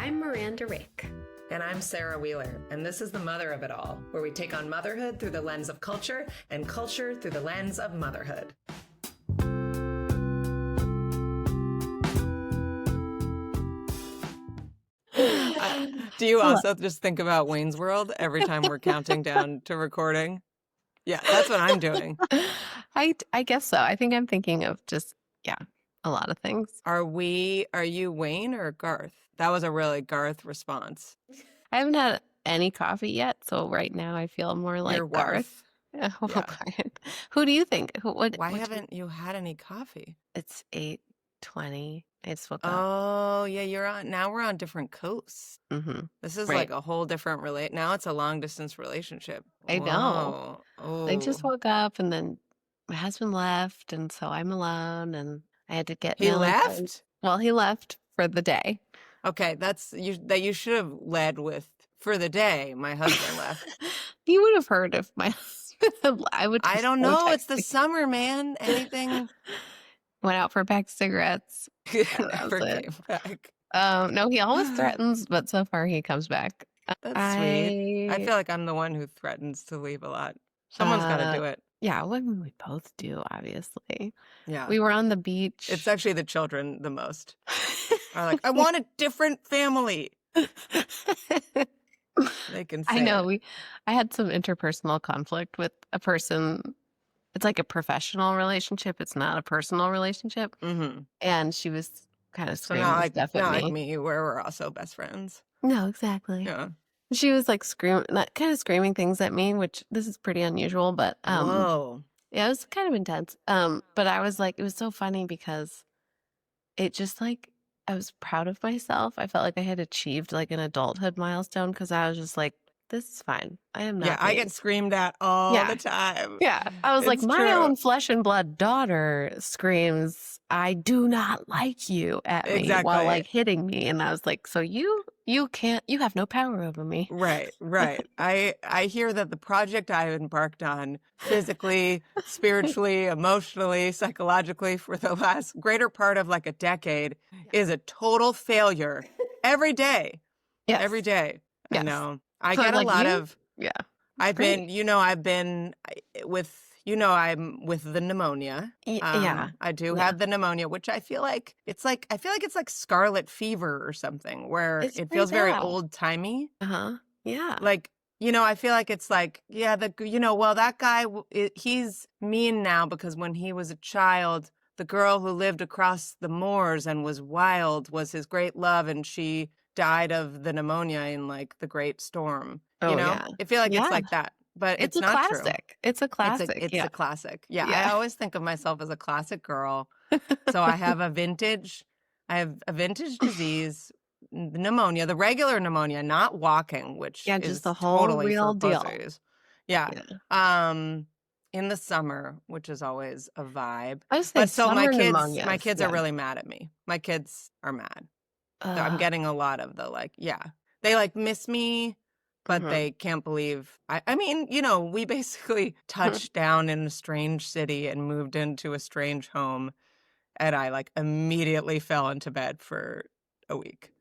I'm Miranda Rick. And I'm Sarah Wheeler, and this is The Mother of It All, where we take on motherhood through the lens of culture and culture through the lens of motherhood. Do you also just think about Wayne's World every time we're counting down to recording? Yeah, that's what I'm doing. I guess so. I think I'm thinking of just, a lot of things. Are you Wayne or Garth? That was a really Garth response. I haven't had any coffee yet, so right now I feel more like You're Garth. Worth. Yeah. Who do you think? Why haven't you had any coffee? It's 8:20. I just woke up. Oh, yeah, now we're on different coasts. Mm-hmm. This is Right. like a whole different now it's a long distance relationship. I know. Oh. I just woke up and then my husband left, and so I'm alone, and I had to get He Millie left? home. Well, he left for the day. Okay, you should have led with for the day. My husband left. He would have heard if my husband. I don't know. It's the summer, man. Anything. Went out for a pack of cigarettes. Never came back. No, he always threatens, but so far he comes back. That's sweet. I feel like I'm the one who threatens to leave a lot. Someone's got to do it. Yeah, well, we both do, obviously. Yeah. We were on the beach. It's actually the children the most. Are like, I want a different family. They can say I know. I had some interpersonal conflict with a person. It's like a professional relationship. It's not a personal relationship. Mm-hmm. And she was kind of screaming stuff at not me. like me, where we're also best friends. No, exactly. Yeah. She was like screaming things at me, which this is pretty unusual, but whoa. Yeah, it was kind of intense. But I was like, it was so funny because it just like, I was proud of myself. I felt like I had achieved like an adulthood milestone because I was just like, this is fine. I am not. Yeah, I get screamed at all the time. Yeah. I was like, It's my true. own flesh and blood daughter screams, I do not like you at me while like hitting me. And I was like, so you have no power over me. Right. I hear that the project I embarked on physically, spiritually, emotionally, psychologically for the last greater part of like a decade is a total failure every day. Yes. Every day. Yes. I know. I get a lot of. Yeah. I've been with. I'm with the pneumonia. Yeah. I do have the pneumonia, which I feel like it's like scarlet fever or something, where it feels very old timey. Yeah. Like, I feel like it's like, that guy, he's mean now because when he was a child, the girl who lived across the moors and was wild was his great love, and she died of the pneumonia in like the Great Storm. Yeah. I feel like it's like that. But it's not classic. true. It's a classic. It's a classic. Yeah, I always think of myself as a classic girl. So I have a vintage disease, pneumonia, the regular pneumonia, not walking, which is just the whole totally real for deal. pussies. Yeah. In the summer, which is always a vibe. I was saying my kids are really mad at me. My kids are mad. So I'm getting a lot of they like miss me. But they can't believe, I mean, we basically touched down in a strange city and moved into a strange home. And I like immediately fell into bed for a week.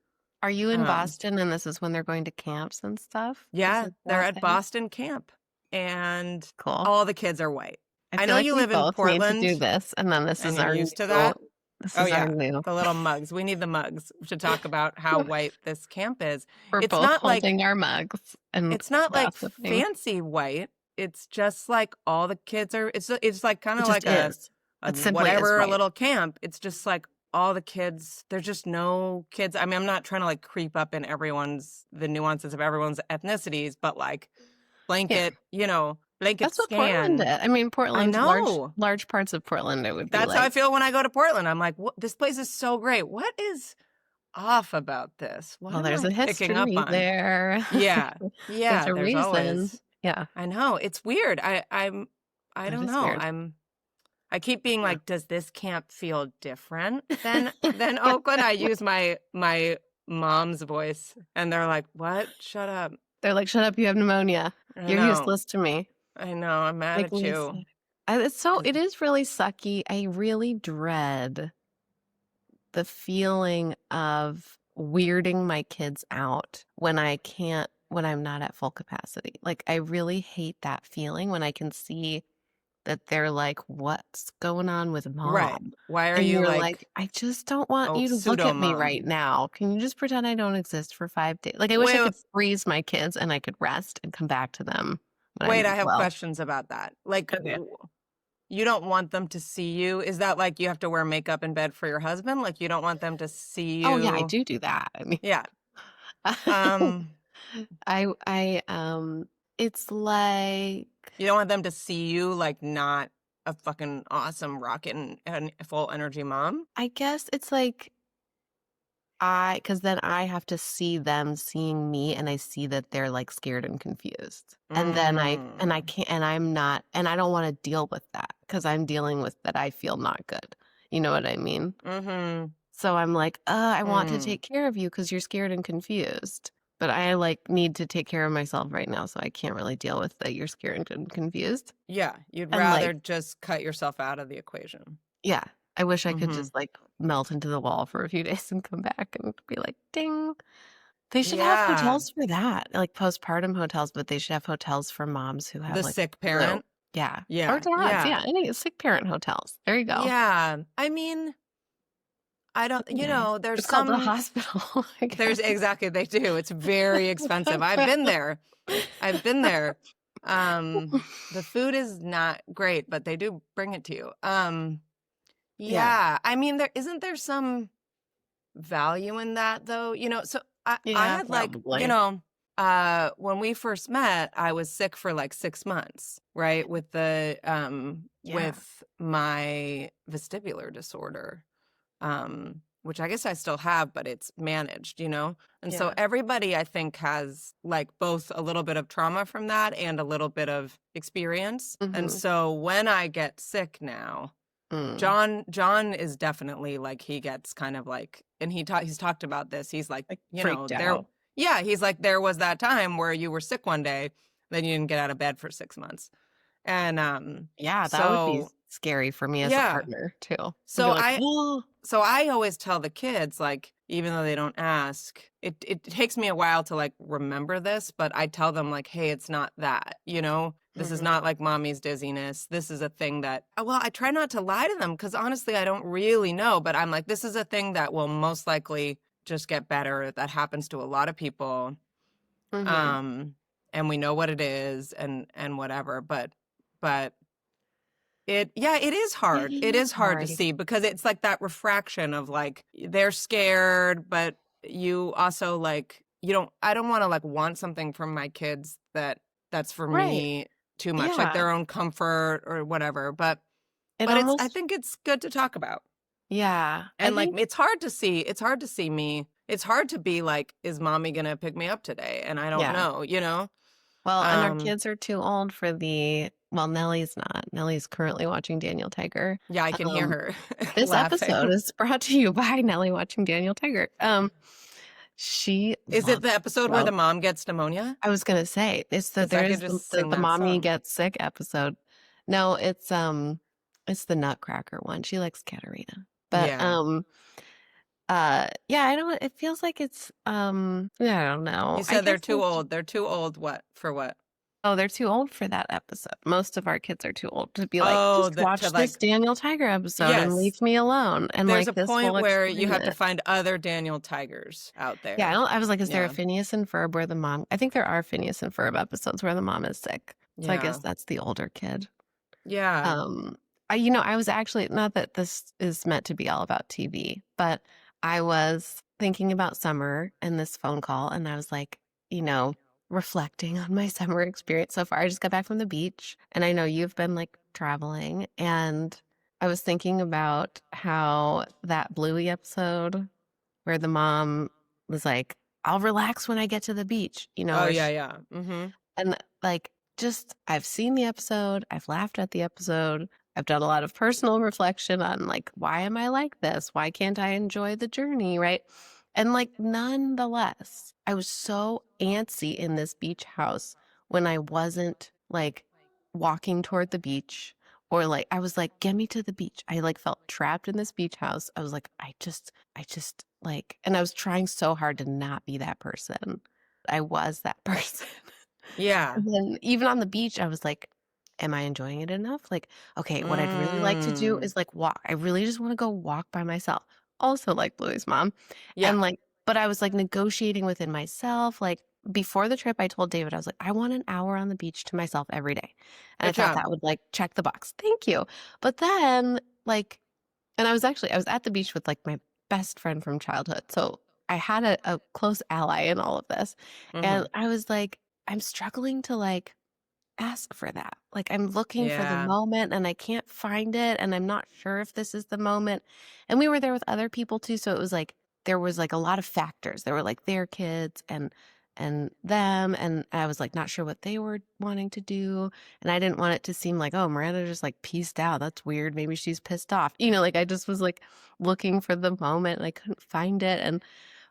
Are you in Boston and this is when they're going to camps and stuff? Yeah, they're at Boston camp. And cool. All the kids are white. I know like you live in Portland. Need to do this, and then this is our used to that. The little mugs. We need the mugs to talk about how white this camp is. We're both holding our mugs, and it's not like fancy white. It's just like all the kids are. It's like kind of like a little camp. It's just like all the kids. There's just no kids. I mean, I'm not trying to like creep up in the nuances of everyone's ethnicities, but like blanket, blanket That's scan. What Portland did. I mean, Portland. I know. Large parts of Portland. It would be. That's how I feel when I go to Portland. I'm like, this place is so great. What is off about this? What there's a history there. Yeah. There's a reason. Always, yeah. I know. It's weird. I don't know. Weird. I keep being like, does this camp feel different than Oakland? I use my mom's voice, and they're like, "What? Shut up." They're like, "Shut up! You have pneumonia. You're useless to me." I know. I'm mad at you. It is really sucky. I really dread the feeling of weirding my kids out when when I'm not at full capacity. Like, I really hate that feeling when I can see that they're like, "What's going on with Right. mom?" Why are And you you're like like, "I just don't want a you to look pseudo at me right mom? now. Can you just pretend I don't exist for 5 days?" Like, I wish I Wait, could freeze my kids and I could rest and come back to them when wait, I'm I have well. questions about that. Like, Okay. you don't want them to see you? Is that like you have to wear makeup in bed for your husband? Like, you don't want them to see Oh, yeah, I you? do that. I mean, Yeah. Um, I it's like you don't want them to see you like not a fucking awesome rocket and full energy mom? I guess it's like because then I have to see them seeing me, and I see that they're, like, scared and confused. And then I Mm. can't and I'm not and I don't wanna deal with that because 'cause I'm dealing with that I feel not good. You know what I mean? Mhm. So I'm like, I want to Mm. take care of you because 'cause you're scared and confused, but I, like, need to take care of myself right now, so I can't really deal with that you're scared and confused." Yeah, you'd And, rather like just cut yourself out of the equation. yeah, I wish I could Mhm. just, like, melt into the wall for a few days and come back and be like, "Ding." They should have Yeah. hotels for that, like postpartum hotels, but they should have hotels for moms who have, The like, sick flu. parent? Yeah, or Yeah, dads, yeah. yeah, any sick parent hotels. There you go. Yeah. I mean, I don't That'd be nice. there's It's called the some hospital, I there's guess. exactly they do. It's very expensive. I've been there. I've been there. The food is not great, but they do bring it to you. Yeah. Yeah. I mean, there some value in that though? So I Yeah, had like, probably. when we first met, I was sick for like 6 months, right? Yeah. With my vestibular disorder. Which I guess I still have, but it's managed. And so Yeah. everybody I think has like both a little bit of trauma from that and a little bit of experience. And Mhm. so when I get sick now, Mm. John is definitely like he gets kind of like and he's talked about this. He's like, Like, freaked out. yeah, he's like there was that time where you were sick one day, then you didn't get out of bed for 6 months. And Yeah, that would be so scary for me as a yeah. partner too. I'd be So like, I "Oh." so I always tell the kids, like, even though they don't ask, it takes me a while to, like, remember this, but I tell them, like, "Hey, it's not that, you know? This is Mhm. not like mommy's dizziness. This is a thing that" well, I try not to lie to them because honestly, I don't really know, but I'm like, "This is a thing that will most likely just get better. That happens to a lot of people, Mhm. um, and we know what it is and whatever." But it is Yeah, hard. It it is is hard to hard. see because it's like that refraction of like they're scared, but you also like you don't I don't want to like want something from my kids that's for Right. me too much, like Yeah. their own comfort or whatever. It But I almost think it's good to talk about. yeah, I And like think it's hard to see me. It's hard to be like, is mommy gonna pick me up today? And I don't yeah. know? Well, and our Um, kids are too old for Nellie's not. Nellie's currently watching Daniel Tiger. yeah, I can hear Um, her this episode laughing. is brought to you by Nellie watching Daniel Tiger. She Is it loves the the episode where show. the mom gets pneumonia? I was gonna say, Because I there could is just the sing the that mommy song. gets sick episode. No, it's the Nutcracker one. She likes Katarina. But, Yeah. yeah, I don't it feels like it's, yeah, I don't know. You I said they're guess too it's old. They're too old what? For what? oh, they're too old for that episode. Most of our kids are too old to be like, Oh, "Just that to watch this like Daniel Tiger episode and yes. leave me alone, and, There's like, a this point will where you explain have to it." find other Daniel Tigers out Yeah, there. I was like, "Is there a Yeah. Phineas and Ferb where the mom" I think there are Phineas and Ferb episodes where the mom is sick, so I guess Yeah. that's the older kid. Yeah. Um, I was actually not that this is meant to be all about TV, but I was thinking about summer and this phone call, and I was like, you know, reflecting on my summer experience so far. I just got back from the beach, and I know you've been like traveling, and I was thinking about how that Bluey episode where the mom was like, I'll relax when I get to the beach, Oh, or yeah, yeah. Mhm. and, like, just I've seen the episode, I've laughed at the episode, I've done a lot of personal reflection on, like, why am I like this? Why can't I enjoy the journey, right? And, like, nonetheless, I was so antsy in this beach house when I wasn't, like, walking toward the beach Or like I was like, get me to the beach. I like felt trapped in this beach house. I was like, I just like, and I was trying so hard to not be that person. I was that person. Yeah. And then even on the beach, I was like, am I enjoying it enough? Like, okay, what I'd really like to do Mm. is like walk. I really just want to go walk by myself. Also like Bluey's mom. Yeah. And like, but I was like negotiating within myself. Like before the trip, I told David, I was like, I want an hour on the beach to myself every day. And I Good thought job. that would like check the box. Thank you. But then like, and I was at the beach with like my best friend from childhood. So I had a close ally in all of this. Mhm. And I was like, I'm struggling to like ask for that. Like I'm looking for the Yeah. moment and I can't find it and I'm not sure if this is the moment. And we were there with other people too, so it was like there was like a lot of factors. There were like their kids and them and I was like not sure what they were wanting to do and I didn't want it to seem like, oh, Miranda just like pieced out. That's weird. Maybe she's pissed off. Like I just was like looking for the moment and I couldn't find it and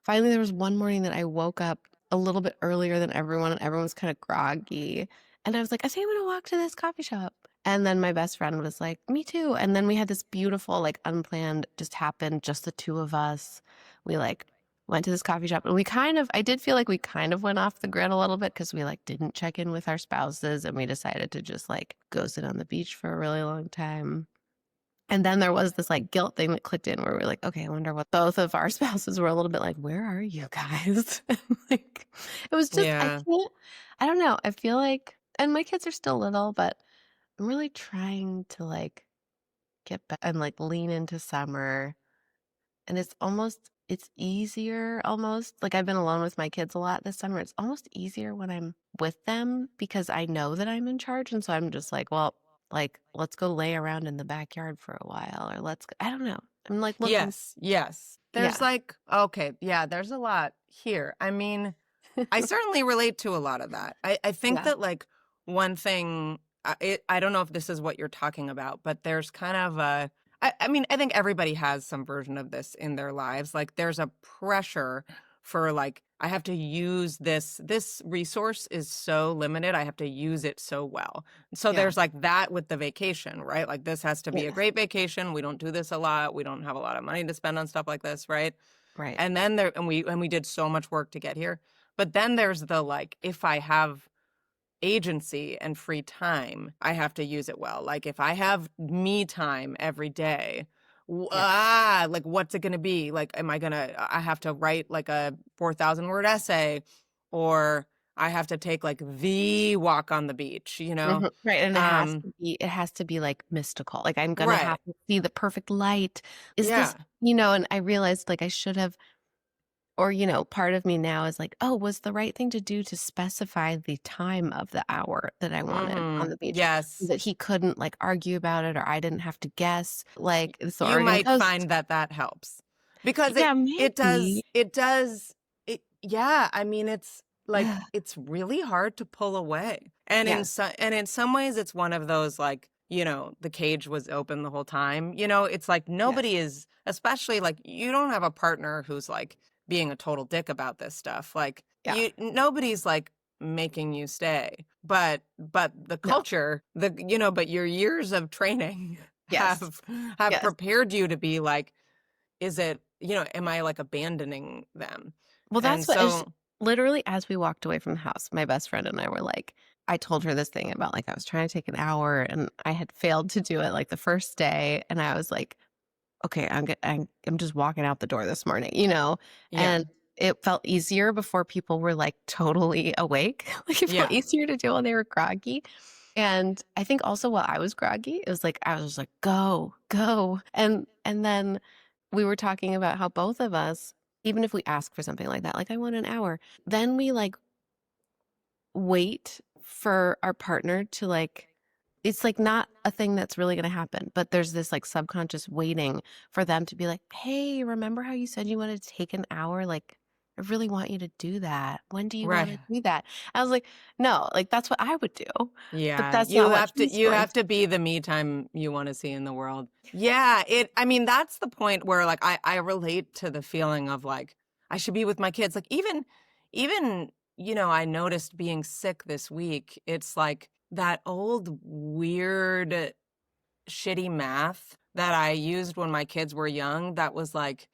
finally there was one morning that I woke up a little bit earlier than everyone and everyone was kind of groggy and I was like, I think I'm gonna walk to this coffee shop. And then my best friend was like, me too. And then we had this beautiful, like unplanned, just happened, just the two of us. We like went to this coffee shop and I did feel like we kind of went off the grid a little bit because we like didn't check in with our spouses and we decided to just like go sit on the beach for a really long time. And then there was this like guilt thing that clicked in where we're like, okay, I wonder what both of our spouses were a little bit like, where are you guys? And, like, it was just, Yeah. I don't know. I feel like, and my kids are still little, but I'm really trying to like get back and like lean into summer. And it's easier almost. Like I've been alone with my kids a lot this summer. It's almost easier when I'm with them because I know that I'm in charge. And so I'm just like, well, like, let's go lay around in the backyard for a while or I don't know. I'm like looking, Yes. Yes. There's yeah. like, okay, yeah, there's a lot here. I mean, I certainly relate to a lot of that. I think Yeah. that like one thing, I don't know if this is what you're talking about, but there's kind of I mean, I think everybody has some version of this in their lives. Like there's a pressure for like, I have to use this resource is so limited. I have to use it so well. So Yeah. there's like that with the vacation, right? Like this has to be a Yeah. great vacation. We don't do this a lot. We don't have a lot of money to spend on stuff like this, right? Right. And then we did so much work to get here. But then there's the like, if I have agency and free time, I have to use it well. Like if I have me time every day, Yeah. like what's it going to be? Like, I have to write like a 4,000 word essay, or I have to take like the walk on the beach, you know? Right. And Um, it has to be like mystical. Like I'm gonna have right. to see the perfect light. Is this, Yeah. and I realized like I should have. Or, part of me now is like, oh, was the right thing to do to specify the time of the hour that I wanted on the beach so Yes. that he couldn't like argue about it or I didn't have to guess like it's the You Oregon might coast. find that that helps because Yeah, it does maybe. it does it yeah, I mean it's like it's really hard to pull away. Yes. And in some ways it's one of those like, the cage was open the whole time. It's like Yes. nobody is, especially like you don't have a partner who's like being a total dick about this stuff. Like Yeah. nobody's like making you stay. But the No. culture, but your years of training Yes. have Yes. prepared you to be like, is it, am I like abandoning them? Well, And that's what is so, literally as we walked away from the house, my best friend and I were like, I told her this thing about like I was trying to take an hour and I had failed to do it like the first day. And I was like, okay, I'm just walking out the door this morning, yeah, and it felt easier before people were like totally awake. Like it felt yeah, easier to do while they were groggy. And I think also while I was groggy, it was like I was just like, go, go. And then we were talking about how both of us, even if we ask for something like that, like I want an hour, then we like wait for our partner to like it's like not a thing that's really going to happen, but there's this like subconscious waiting for them to be like, "Hey, remember how you said you wanted to take an hour? Like I really want you to do that. When do you want right. to do that?" I was like, "No, like that's what I would do." But Yeah, that's not what he's you going have to. to be the me time you want to see in the world. Yeah, I mean that's the point where like I relate to the feeling of like I should be with my kids. Like even I noticed being sick this week. It's like that old weird shitty math that I used when my kids were young that was like,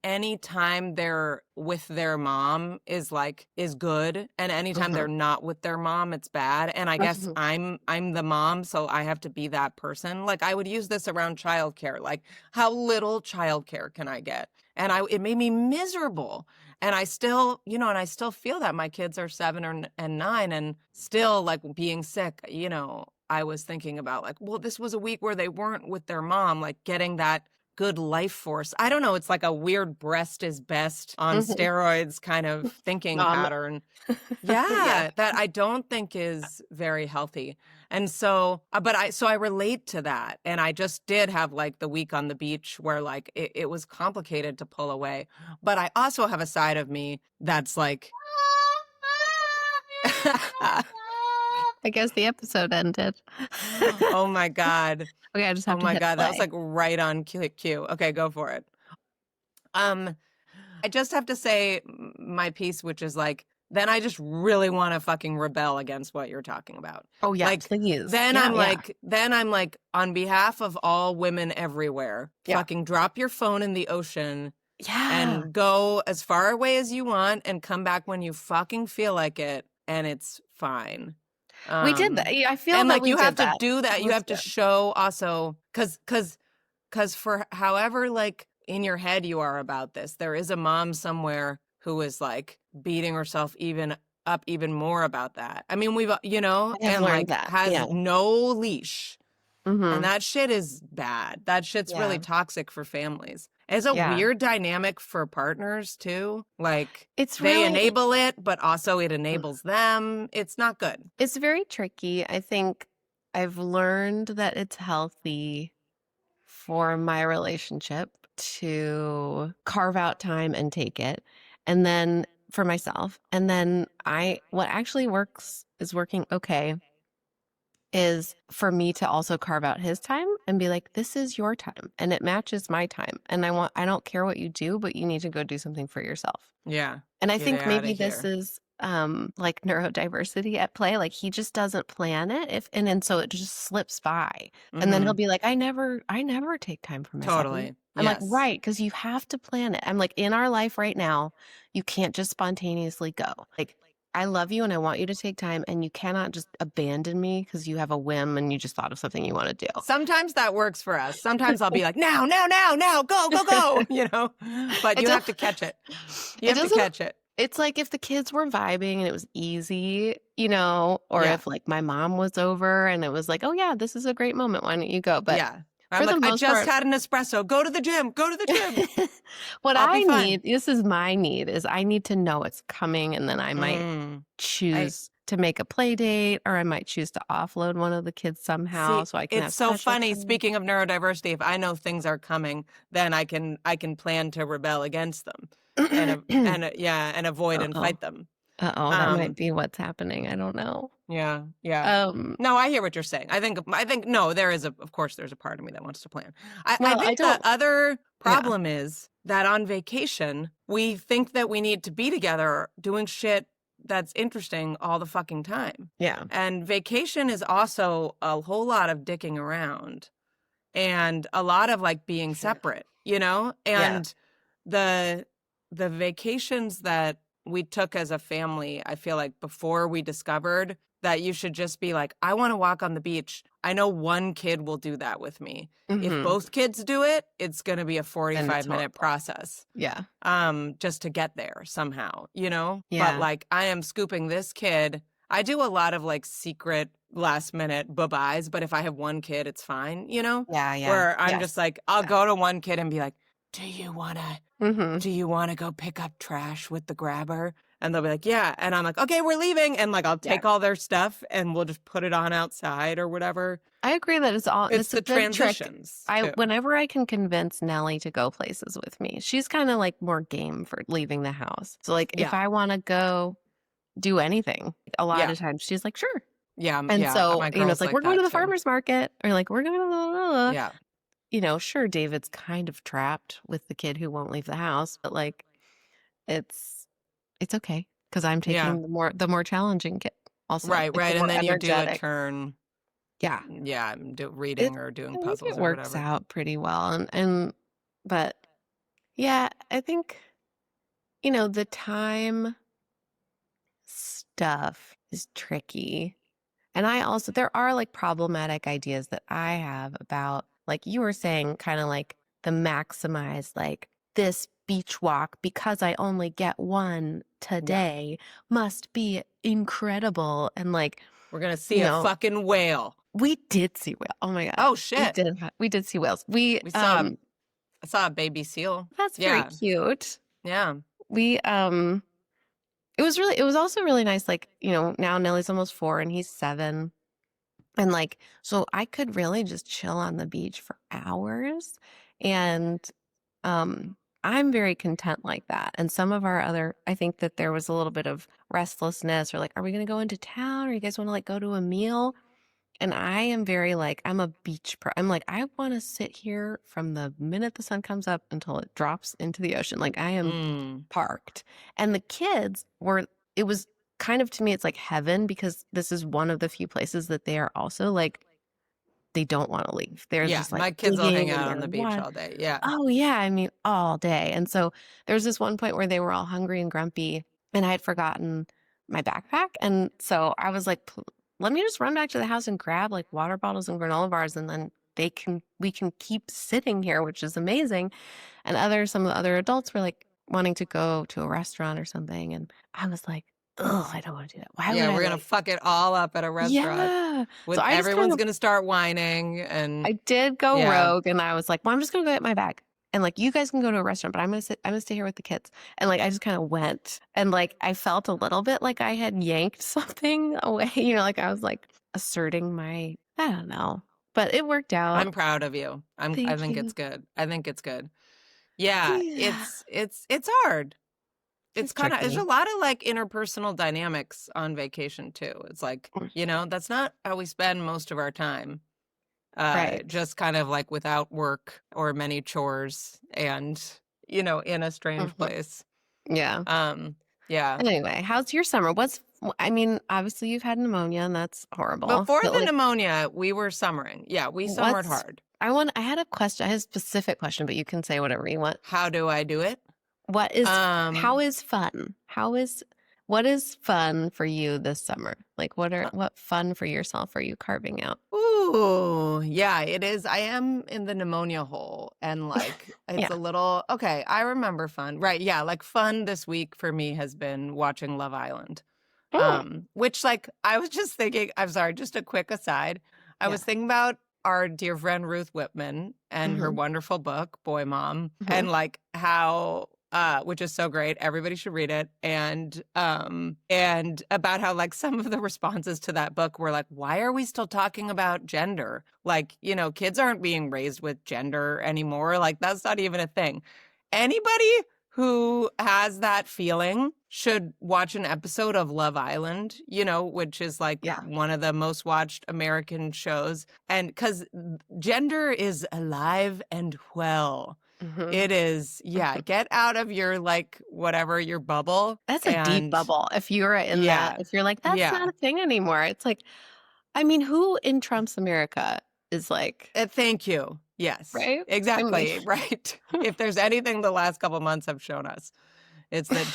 anytime they're with their mom is good, and anytime Mhm. they're not with their mom, it's bad. And I guess Mhm. I'm the mom, so I have to be that person. Like, I would use this around childcare. Like, how little childcare can I get? And it made me miserable. And I still, and I still feel that. My kids are 7 and 9, and still, like, being sick, I was thinking about, like, well, this was a week where they weren't with their mom, like getting that good life force. I don't know. It's like a weird breast is best on Mhm. steroids kind of thinking On pattern. Yeah. Yeah, that I don't think is very healthy. And so, so I relate to that. And I just did have like the week on the beach where like it was complicated to pull away. But I also have a side of me that's like, I guess the episode ended. oh my God. Okay, I just Oh have to my hit God. That was play. like right on cue. Okay, go for it. Um, I just have to say my piece, which is like, then I just really want to fucking rebel against what you're talking about. Oh, yeah, Like, please. Yeah, yeah. then I'm like, on behalf of all women everywhere, Yeah. fucking drop your phone in the ocean Yeah. and go as far away as you want and come back when you fucking feel like it, and it's fine. We did that. Yeah, I feel And that like, we you have did to that. do That that. You was have to good. show also, because for however, like, in your head you are about this, there is a mom somewhere who is like beating herself even more about that. I mean, I have and learned like that. has Yeah. no leash. And Mhm. that shit is bad. That shit's really Yeah. toxic for families. It's a Yeah. weird dynamic for partners too. Like, It's they really enable it, but also it enables them. It's not good. it's very tricky. I think I've learned that it's healthy for my relationship to carve out time and take it. And then for myself. And then what actually works is working okay is for me to also carve out his time and be like, this is your time and it matches my time. And I don't care what you do, but you need to go do something for yourself. Yeah. And I Get think out maybe of this here. is like neurodiversity at play. Like he just doesn't plan it and then so it just slips by. And then he'll Mm-hmm. be like, I never take time for myself. Totally. I'm like, Yes. right, because you have to plan it. I'm like, in our life right now, you can't just spontaneously go. Like, I love you and I want you to take time, and you cannot just abandon me because you have a whim and you just thought of something you want to do. Sometimes that works for us. Sometimes I'll be like, now, now, now, now, go, go, go, but It you does, have to catch it. You it have to doesn't catch it. It's like if the kids were vibing and it was easy, or Yeah. if like my mom was over and it was like, oh yeah, this is a great moment. Why don't you go? But Yeah. I'm for the like, I most just part, had an espresso. Go to the gym. Go to the gym. what I'll be I fine. need, this is my need, is I need to know it's coming and then I might Mm. I choose to make a play date or I might choose to offload one of the kids somehow see. so I can It's have so special funny. time. Speaking of neurodiversity, if I know things are coming, then I can plan to rebel against them, and avoid and Uh-oh. fight them. Uh-oh, that might Um, be what's happening. I don't know. yeah, yeah. Um, No, I hear what you're saying. I think no, of course there's a part of me that wants to plan. I well, I think the don't, other yeah, problem is that on vacation, we think that we need to be together doing shit that's interesting all the fucking time. yeah, And vacation is also a whole lot of dicking around and a lot of like being sure. separate, Yeah. and the the vacations that we took as a family, I feel like before we discovered that you should just be like, I want to walk on the beach. I know one kid will do that with me. If Mm-hmm. both kids do it, it's going to be a And it's 45-minute horrible. process. Yeah. Just to get there somehow. But Yeah. like, I am scooping this kid. I do a lot of like secret last minute bye-byes, but if I have one kid, it's fine. Yeah, yeah. Where I'm just Yes. like, I'll Yeah. go to one kid and be like, do you want to Mhm. do you want to go pick up trash with the grabber? And they'll be like, yeah. And I'm like, okay, we're leaving. And like, I'll Yeah. take all their stuff and we'll just put it on outside or whatever. I agree that It's it's a the good trick. transitions too. Whenever I can convince Nellie to go places with me, she's kind of like more game for leaving the house. So like if Yeah. I want to go do anything, a lot Yeah. of times she's like, sure. Yeah. And Yeah. so, My it's girl's like, like we're going to that the too. farmer's market or like, we're going to, blah, blah, blah. Yeah. Sure, David's kind of trapped with the kid who won't leave the house, but like, it's okay because I'm Yeah. taking the more challenging kid also, Right. like the Right. And more then you do a energetic. turn. Yeah. yeah, It reading or I doing think puzzles it or works whatever. out pretty well, and but, yeah, I think, the time stuff is tricky. And I also there are, like, problematic ideas that I have about, like you were saying, kinda like the maximize, like, "This beach walk, because I only get 1 Yeah. today, must be incredible," and, like, We're gonna you see a know, fucking whale. we did see whale oh my god. Oh, We shit. did we did see whales. We, We saw I saw a baby seal. that's very Yeah. cute. Yeah. We, it was also really nice, like, now Nelly's almost 4 and he's 7. And, like, so I could really just chill on the beach for hours, and, I'm very content like that, and some of our other I think that there was a little bit of restlessness or, like, "Are we gonna go into town, or you guys wanna, like, go to a meal?" And I am very, like I'm a beach I'm like, "I wanna sit here from the minute the sun comes up until it drops into the ocean." Like, I am Mm. parked. And the kids were it was kind of to me, it's like heaven because this is one of the few places that they are also, like, they don't wanna leave. They're Yeah, just, like, my kids will hang digging and out on they're the beach what all day. Yeah. Oh, yeah, I mean, all day, and so there's this one point where they were all hungry and grumpy, and I had forgotten my backpack, and so I was like, let me just run back to the house and grab, like, water bottles and granola bars, and then we can keep sitting here, which is amazing." And some of the other adults were, like, wanting to go to a restaurant or something, and I was like, "Ugh, I don't wanna do that. Why would Yeah, I, we're gonna like" fuck it all up at a restaurant. Yeah. So With I just kind everyone's of gonna start whining and I did go yeah. rogue, and I was like, "Well, I'm just gonna go get my bag, and, like, you guys can go to a restaurant, but I'm gonna stay here with the kids." And, like, I just kinda went, and, like, I felt a little bit like I had yanked something away, like, I was, like, asserting my I don't know, but it worked out. I'm proud of you. I Thank think it's you. good. I think it's good. Yeah, Yeah. it's hard. It's It's kinda there's a tricky. lot of, like, interpersonal dynamics on vacation too. It's like, Mm, that's not how we spend most of our time. right. Just kind of, like, without work or many chores and, in a strange Mhm. place. Yeah. Um, yeah. Anyway, how's your summer? I mean, obviously, you've had pneumonia, and that's horrible, Before but, the like, pneumonia, we were summering. Yeah, we summered what's hard. I had a question I had a specific question, but you can say whatever you want. How do I do it? How Um, is fun? What is fun for you this summer? Like, uh, what fun for yourself are you carving out? ooh, yeah, it is. I am in the pneumonia hole and like it's Yeah. a little okay, I remember fun. Right, yeah, like fun this week for me has been watching Love Island. Mm, Which like I was just thinking, I'm sorry, just a quick aside. I yeah. was thinking about our dear friend Ruth Whitman and her Mhm, wonderful book, Boy Mom, mhm. and like how which is so great. Everybody should read it. And about how like some of the responses to that book were like, why are we still talking about gender? Like, kids aren't being raised with gender anymore. Like that's not even a thing. Anybody who has that feeling should watch an episode of Love Island, which is like Yeah. one of the most watched American shows. And because gender is alive and well. Mhm, It is, yeah, mhm. get out of your like whatever, your bubble. That's a deep And bubble. yeah, If you're like, "That's yeah. not a thing anymore." It's like, I mean, who in Trump's America is like Thank you. Yes, right? I mean exactly. Right. If there's anything the last couple months have shown us, it's that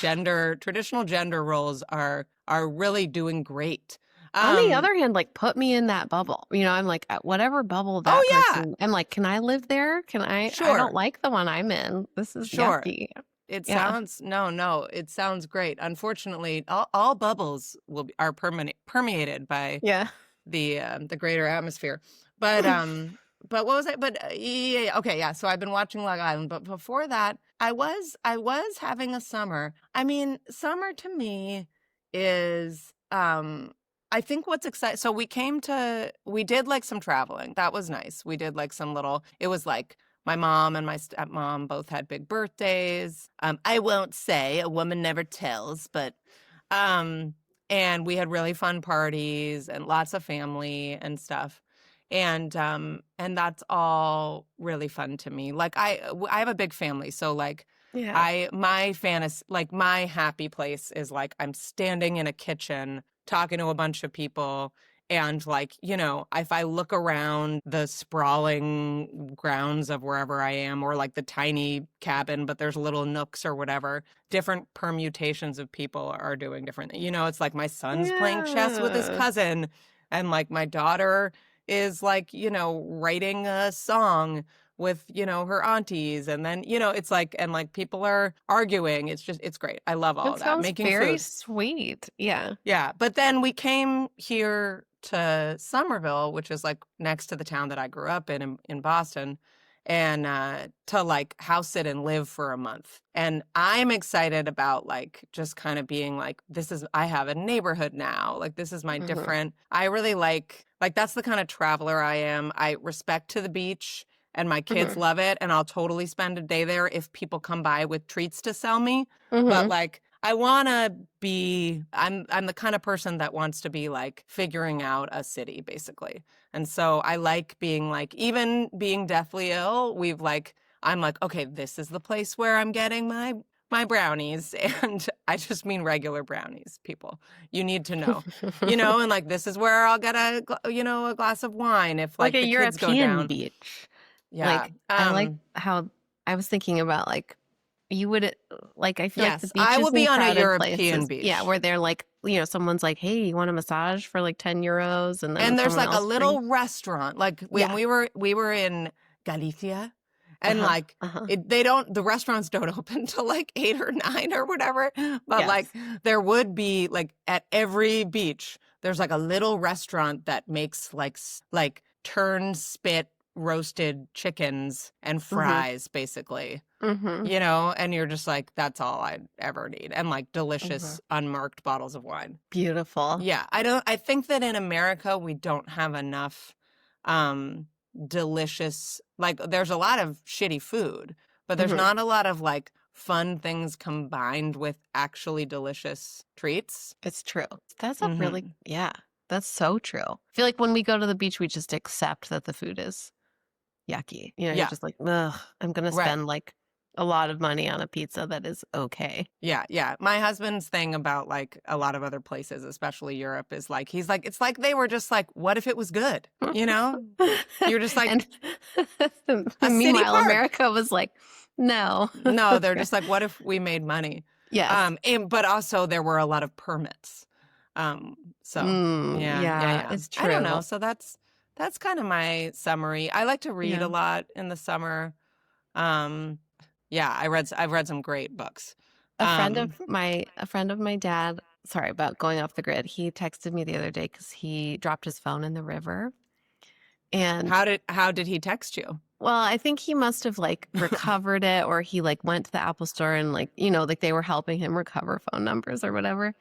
traditional gender roles are really doing great. On the Um, other hand, like, put me in that bubble. I'm like, at whatever bubble oh that yeah, person I'm like, "Can I live there? I don't sure, like the one I'm in. This is sure. yucky." It Yeah. sounds no, no, it sounds great. Unfortunately, all bubbles are permeated by Yeah. the greater atmosphere. But but what was I? But yeah, yeah, okay, yeah. So I've been watching Long Island, but before that, I was having a summer. I mean, summer to me is I think what's exciting. So we did like some traveling. That was nice. We did like some little. It was like my mom and my stepmom both had big birthdays. I won't say a woman never tells, but um and we had really fun parties and lots of family and stuff. And that's all really fun to me. Like I have a big family, so like Yeah. my fantasy, like my happy place is like I'm standing in a kitchen talking to a bunch of people And like, you know, if I look around the sprawling grounds of wherever I am, or like the tiny cabin, but there's little nooks or whatever, different permutations of people are doing different. You know, it's like my son's playing chess with his Yeah. cousin, and like my daughter is like, you know, writing a song with, you know, her aunties. And then, you know, it's like, and like people are arguing. It's just, it's great. I love all That of that. sounds Making very food. sweet. Yeah. Yeah. But then we came here to Somerville, which is like next to the town that I grew up in Boston, and to like house sit and live for a month. And I'm excited about like just kind of being like, this is, I have a neighborhood now. Like this is my Mm-hmm. different, I really like that's the kind of traveler I am. I respect to the beach. And my kids Mm-hmm. love it, and I'll totally spend a day there if people come by with treats to sell me. But Mm-hmm. like I want to be I'm the kind of person that wants to be like figuring out a city basically. And so I like being like, even being deathly ill, we've like I'm like, okay, this is the place where I'm getting my brownies. And I just mean regular brownies, people. You need to know. You know, and like this is where I'll get you know, a glass of wine if Like like a the kids go European down. beach. Yeah. Like, I like how I was thinking about like you would like I feel like the Yes, I will beaches be in on a crowded European places, yeah, beach. where they're like, you know, someone's like, "Hey, you want a massage for like 10 euros?" And then And there's someone like a else brings, little restaurant. Like when yeah, we were in Galicia, and uh-huh, like uh-huh, they don't, the restaurants don't open till like 8 or 9 or whatever. But like yes, there would be like at every beach, there's like a little restaurant that makes like like turn spit roasted chickens and mm-hmm, fries basically. mm-hmm, You know, and you're just like, that's all I'd ever need. And like mm-hmm. delicious unmarked bottles of wine. Beautiful. Yeah, I think that in America we don't have enough um delicious, like there's a lot of shitty food, but there's Mm-hmm. not a lot of like fun things combined with actually delicious treats. It's true. That's a really, Mhm. yeah, that's so true. I feel like when we go to the beach, we just accept that the food is yucky. You know, you're Yeah, just like, ugh, I'm gonna right. spend like a lot of money on a pizza that is okay. Yeah, yeah. My husband's thing about like a lot of other places, especially Europe, is like he's like, it's like they were just like, what if it was good? You know? You're just like And a city meanwhile, park. America was like, no. No, they're just like, what if we made money? Yes. But also there were a lot of permits. So yeah, yeah, Yeah, yeah. it's I don't true. know. So that's kind of my summary. I like to read a Yeah. lot in the summer. Um, yeah, I've read some great books. A friend of Um, my dad, sorry about going off the grid. He texted me the other day because he dropped his phone in the river. And how did he text you? well, I think he must have like recovered it, or he like went to the Apple store and like, you know, like they were helping him recover phone numbers or whatever.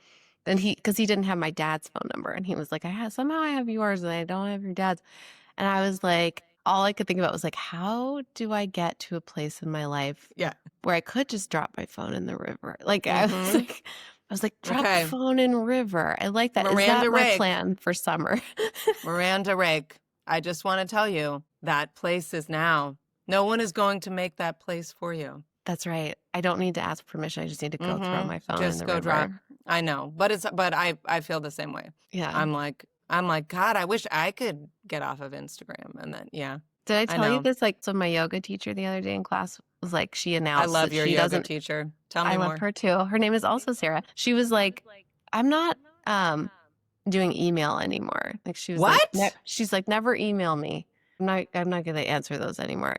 Then because he didn't have my dad's phone number, and he was like, somehow I have yours and I don't have your dad's. And I was like, all I could think about was like, how do I get to a place in my life Yeah. where I could just drop my phone in the river? Like Mm-hmm. I was like, drop Okay. phone in river. I like that. Is that Miranda my Rake. plan for summer? Miranda Rake. I just want to tell you that place is now. No one is going to make that place for you. That's right. I don't need to ask permission. I just need to go throw Mm-hmm. my phone in Just the go drop. river. I know, but I feel the same way. Yeah. I'm like, God, I wish I could get off of Instagram. And then, yeah, Did I I tell you know. this? Like, so my yoga teacher the other day in class was like, she I announced love that your she yoga doesn't, teacher. Tell I me love more. her too. Her name is also Sarah. She was like, I'm not doing email anymore. Like she was like, What? she's like, never email me. I'm not gonna answer those anymore.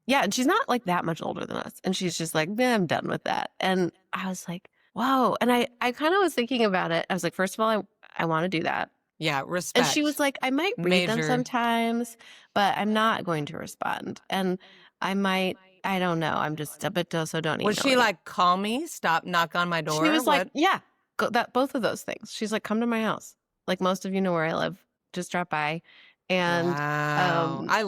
Yeah, and she's not like that much older than us. And she's just like, man, I'm done with that. And I was like, whoa. And I kind of was thinking about it. I was like, first of all, I want to do that. Yeah, And she was respect. like, I might read them Major. sometimes, but I'm not going to respond. And I might, I don't know. I'm just a bit so don't Was email she me. like, call me, stop, knock on my She door? was like, What? yeah, both of those things. She's like, come to my house. Like most of you know where I live. Just drop by. And Wow. I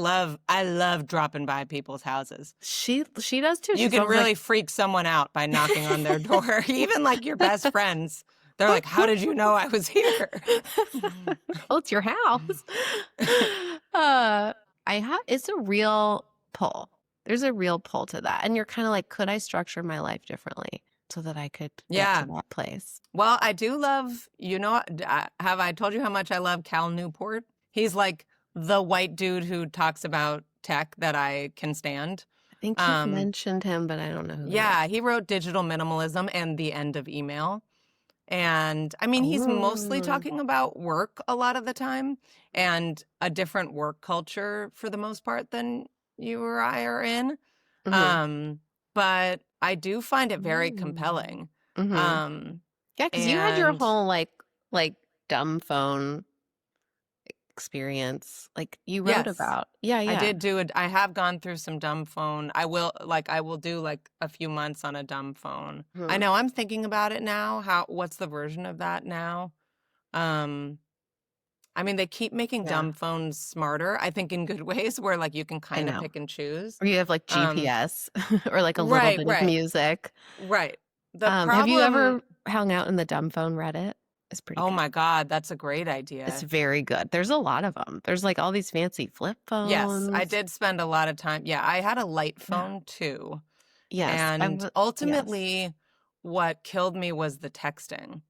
love dropping by people's houses. she does too. You She can sounds like really freak someone out by knocking on their door. Even like your best friends. They're like, how did you know I was here? well, it's your house. It's a real pull. There's a real pull to that. And you're kind of like, could I structure my life differently? so that I could get to Yeah. that place. Well, I do love, have I told you how much I love Cal Newport? He's like the white dude who talks about tech that I can stand. I think you've Um, mentioned him, but I don't know who he yeah, is. he wrote Digital Minimalism and The End of Email. And I mean, he's mostly Oh. talking about work a lot of the time and a different work culture for the most part than you or I are in. Mhm. Um, but I do find it very Mm. compelling. Mhm. Um, Yeah, because you had your and whole like dumb phone experience. Like you wrote yes, about. Yeah, I yeah. did do it. I have gone through some dumb phone. I will do like a few months on a dumb phone. I Mhm. know I'm thinking about it now. What's the version of that now? Um, I mean, they keep making Yeah, dumb phones smarter, I think in good ways where like you can I kind of know. pick and choose. Or you have like Um, GPS or like a little right, bit of right, music. right. The Have you problem, ever hung out in the dumb phone Reddit? It's pretty oh good. my God, that's a great It's idea. very good. There's a lot of them. There's like all these fancy flip Yes, I phones. did spend a lot of time. Yeah, I had a light Yeah. phone too. Yes. And Yes. ultimately, what killed me was the texting.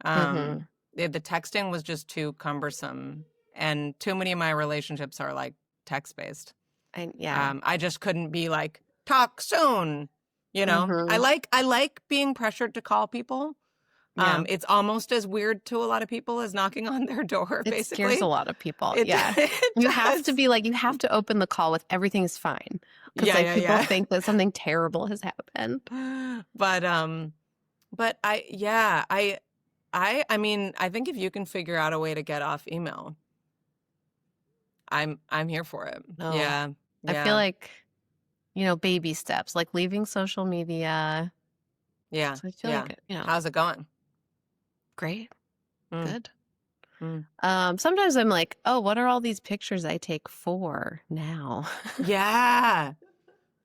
Mm-hmm. The texting was just too cumbersome, and too many of my relationships are like text based. Yeah. I just couldn't be like, talk soon. Mm-hmm. I like being pressured to call people. Yeah. It's almost as weird to a lot of people as knocking on their door, It scares a basically. lot of people. It Yeah. it You have to does. be like, you have to open the call with everything's fine. Because Yeah, like people yeah, think that something terrible has happened. yeah. But I mean, I think if you can figure out a way to get off email, I'm here for it. No. Yeah. I feel Yeah. like, baby steps, like leaving social media. Yeah. So I feel Yeah. like, How's it going? great, Mm, good. mm. Sometimes I'm like, oh, what are all these pictures I take for now? Yeah.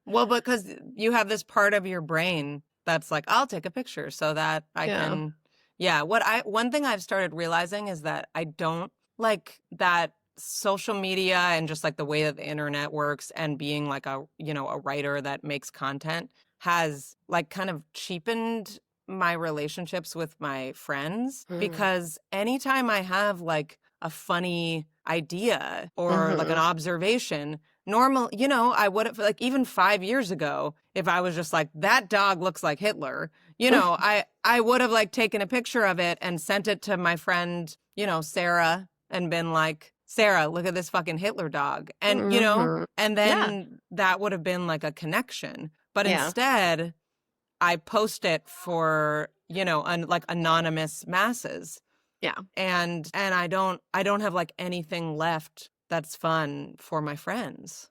Well, because you have this part of your brain that's like, I'll take a picture so that I Yeah. can. Yeah. One thing I've started realizing is that I don't like that social media and just like the way that the internet works and being like a writer that makes content has like kind of cheapened my relationships with my friends Mm. because anytime I have like a funny idea or like an Mm-hmm. observation, I would have like even 5 years ago, if I was just like, that dog looks like Hitler, I would have like taken a picture of it and sent it to my friend, Sarah, and been like, Sarah, look at this fucking Hitler dog. Mm-hmm. And Yeah. then that would have been like a connection. But Yeah. instead, I post it for, like anonymous masses Yeah. and I don't have like anything left that's fun for my friends.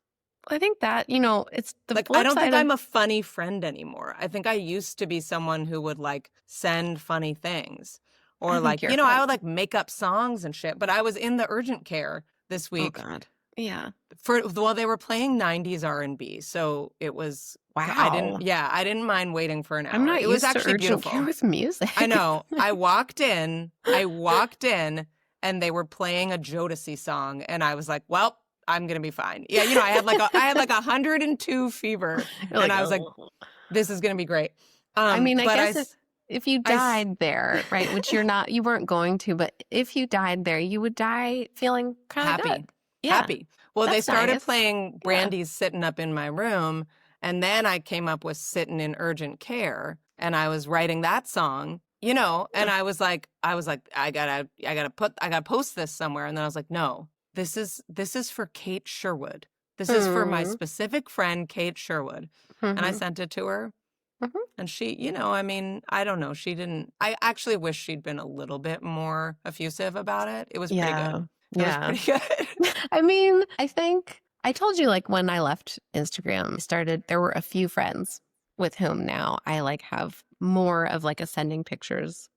I think that, it's the Like I flip don't think side of, I'm a funny friend anymore. I think I used to be someone who would like send funny things I or think like, you're I funny. would like make up songs and shit, but I was in the urgent care this Oh week God. Yeah. while they were playing 90s R&B. So it was Wow. I didn't mind waiting for an I'm hour. not It was used to actually urgent care beautiful. with I music. know. I walked in and they were playing a Jodeci song and I was like, well, I'm going to be fine. Yeah, I had like 102 fever You're and like, I was like, oh. this is going to be great. I mean, I But guess if you I s- died there, right, which you weren't going to, but if you died there, you would die feeling kind of happy. good. Yeah, Happy. Well, they that's started nice. playing Yeah. Brandy's Sitting Up in My Room and then I came up with Sitting in Urgent Care and I was writing that song. And Huh. I was like, I gotta post this somewhere. And then I was like, no, this is for Kate Sherwood. This is for my Hmm. specific friend, Kate Sherwood. And I Hmm. sent it to her. Hmm. And she, I mean, I don't know. She didn't, I actually wish she'd been a little bit more effusive about it. It was pretty Yeah. good. It was Yeah. pretty good. I mean, I think I told you like when I left Instagram, there were a few friends with whom now I like have more of like a sending pictures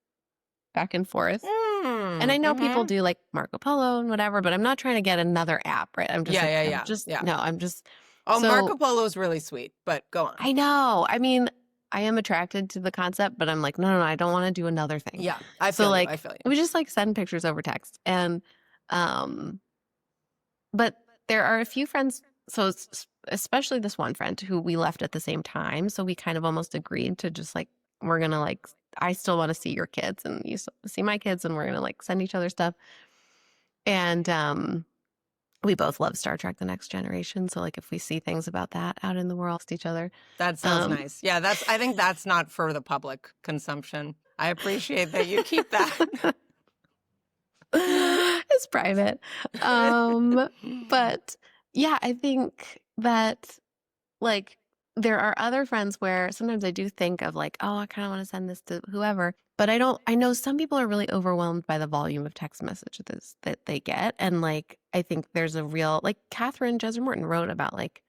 back and forth. And I know people Mm-hmm. do like Marco Polo and whatever, but I'm not trying to get another app, right? I'm just Yeah, like, yeah, yeah, yeah. I'm just, Oh, so Marco Polo is really sweet, but go on. I know. I mean, I am attracted to the concept, but I'm like, no, no, no, I don't want to do another thing. Yeah, I So feel you. I like, feel you. we just like send pictures over text. Um, but there are a few friends, so especially this one friend who we left at the same time. So we kind of almost agreed to just like we're gonna like, I still want to see your kids and you see my kids, and we're gonna like send each other stuff. And we both love Star Trek: The Next Generation, so like if we see things about that out in the world, each other. That sounds nice. Yeah, I think that's not for the public consumption. I appreciate that you keep that. It's private. But yeah, I think that like there are other friends where sometimes I do think of like, oh, I kind of want to send this to whoever, but I know some people are really overwhelmed by the volume of text messages that they get. And like, I think there's a real, like Catherine Jesser Morton wrote about like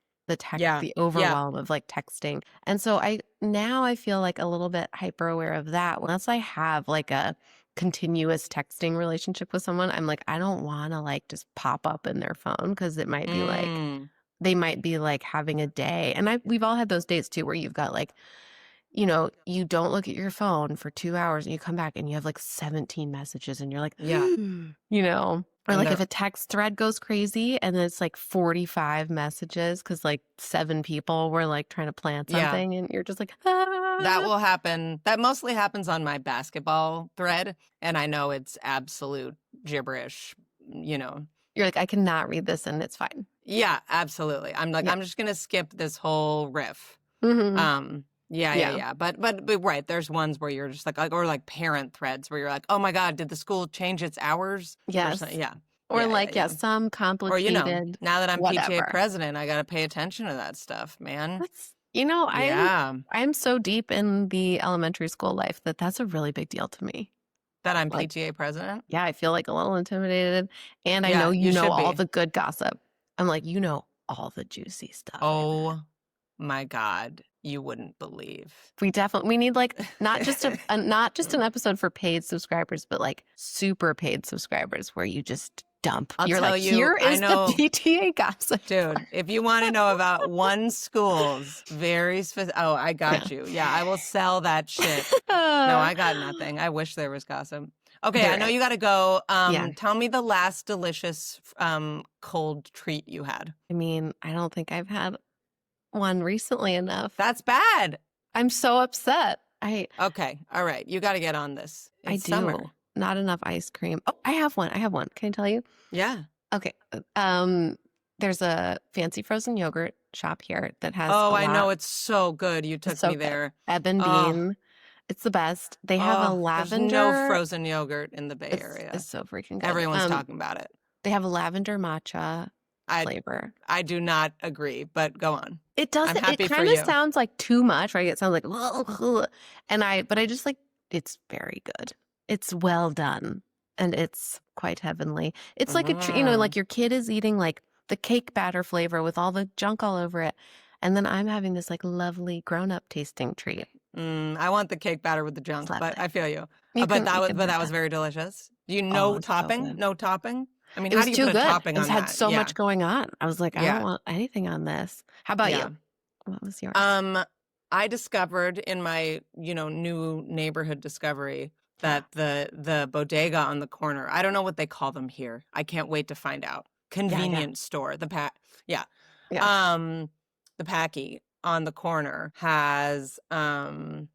Yeah. the Yeah. overwhelm of like texting. And so I feel like a little bit hyper aware of that. Unless I have like a continuous texting relationship with someone, I'm like, I don't want to like just pop up in their phone because it might be like, Mm. they might be like having a day. And we've all had those days too where you've got like, you know, you don't look at your phone for 2 hours and you come back and you have like 17 messages and you're like, Yeah. you know, or And like if a text thread goes crazy and then it's like 45 messages because like 7 people were like trying to plan Yeah. something and you're just like, That will happen. That mostly happens on my basketball thread. And I know it's absolute gibberish, you know. You're like, I cannot read this and it's fine. Yeah, absolutely. I'm like, Yeah. I'm just going to skip this whole riff. Mm-hmm. Yeah. But right, there's ones where you're just like, or like parent threads where you're like, oh my God, did the school change its hours? Yes. Yeah. Or like, some Or, you know, complicated now that I'm PTA whatever. president, I got to pay attention to that stuff, man. That's, you know, Yeah. I'm so deep in the elementary school life that's a really big deal to me. That I'm Like, PTA president? yeah, I feel like a little intimidated. And I know Yeah, you you know should all be. the good gossip. I'm like, you know all the juicy stuff. Oh my God, you wouldn't believe. We need like not just not just an episode for paid subscribers, but like super paid subscribers where you just dump. You're tell like, you, here I is know, the PTA gossip. dude, if you want to know about one school's very specific, oh, I got you. Yeah, I will sell that shit. No, I got nothing. I wish there was gossip. Okay, I know you got to go. Yeah. Tell me the last delicious cold treat you had. I mean, I don't think I've had one recently enough. That's bad. I'm so upset. Okay, all right. You got to get on this. It's summer. Not enough ice cream. Oh, I have one. Can I tell you? Yeah. Okay. There's a fancy frozen yogurt shop here that has Oh, I know. It's so good. You took me there. Ebb and Bean. It's the best. They have a lavender. There's no frozen yogurt in the Bay Area. It's so freaking good. Everyone's talking about it. They have a lavender matcha flavor. I do not agree, but go on. It doesn't. It kind of sounds like too much, right? It sounds like, but I just like, it's very good. It's well done and it's quite heavenly. It's like like your kid is eating like the cake batter flavor with all the junk all over it. And then I'm having this like lovely grown-up tasting treat. I want the cake batter with the junk, but I feel you. But that was very delicious. Do you know topping? So no topping? I mean, it how was do you too put a good. topping on that? It had so much going on. I was like, I don't want anything on this. How about you? What was yours? I discovered in my, new neighborhood discovery that the bodega on the corner, I don't know what they call them here. I can't wait to find out. Convenience store, the Packy on the corner has like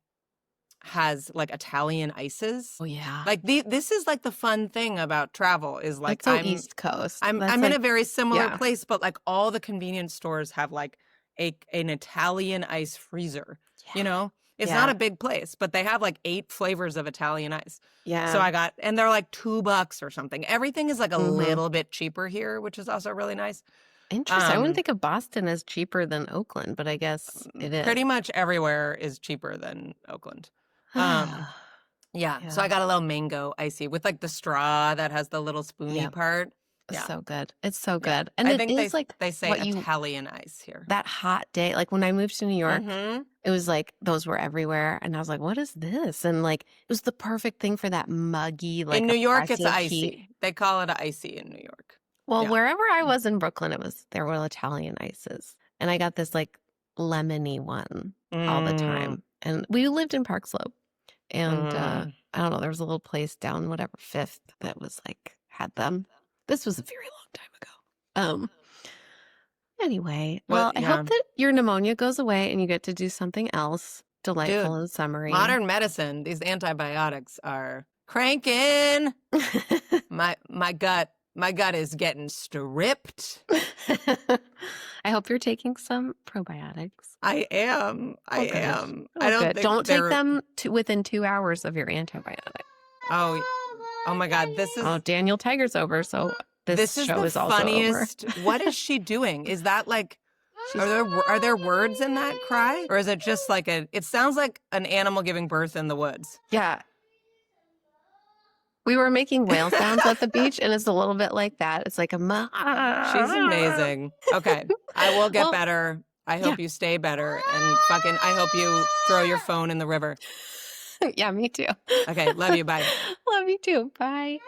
Italian ices. Oh yeah. Like this is like the fun thing about travel is like I'm East Coast. I'm in a very similar place, but like all the convenience stores have like an Italian ice freezer. Yeah. It's not a big place, but they have like 8 flavors of Italian ice. Yeah. So and they're like $2 or something. Everything is like a little bit cheaper here, which is also really nice. Interesting. I wouldn't think of Boston as cheaper than Oakland, but I guess it is. Pretty much everywhere is cheaper than Oakland. Yeah. So I got a little mango icy with like the straw that has the little spoony part. It's so good. It's so good. And I it think is like they say Italian ice here. That hot day, like when I moved to New York, it was like those were everywhere, and I was like, "What is this?" And like it was the perfect thing for that muggy, like in New York, it's icy. Heat. They call it icy in New York. Well, wherever I was in Brooklyn, there were Italian ices, and I got this like lemony one all the time. And we lived in Park Slope, and I don't know, there was a little place down whatever Fifth that was like had them. This was a very long time ago. Anyway, well, I hope that your pneumonia goes away and you get to do something else. delightful Dude, and summery. modern medicine, these antibiotics are cranking. My gut is getting stripped. I hope you're taking some probiotics. I am. I Oh, good. am. I Oh, don't good. think Don't take they're them within 2 hours of your antibiotic. Oh, oh my God, Oh, Daniel Tiger's over, so this this is show the is also over. funniest. What is she doing? Is that like are there words in that cry? Or is it just like it sounds like an animal giving birth in the woods. Yeah. We were making whale sounds at the beach, and it's a little bit like that. It's like a She's amazing. Okay. I will get better. I yeah. hope you stay better. And fucking, I hope you throw your phone in the river. Yeah, me too. Okay. Love you. Bye. Love you too. Bye.